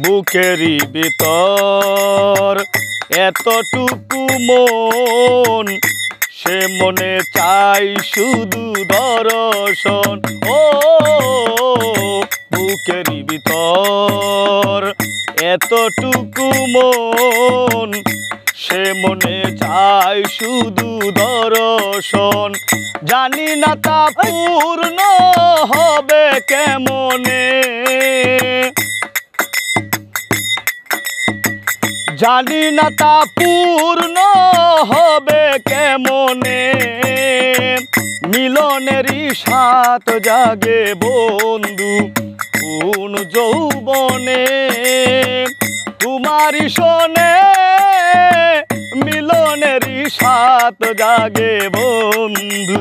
বুকেরই ভিতর এতটুকু মন, সে মনে চাই শুধু দর্শন। ও বুকেরই ভিতর এতটুকু মন, সে মনে চাই শুধু দর্শন। জানি না তা পূর্ণ হবে কেমনে, জানি না তা পূর্ণ হবে কেমনে। মিলনেরই সাত জাগে বন্ধু কোন যৌবনে, তোমারই শোনে মিলনেরই সাত জাগে বন্ধু।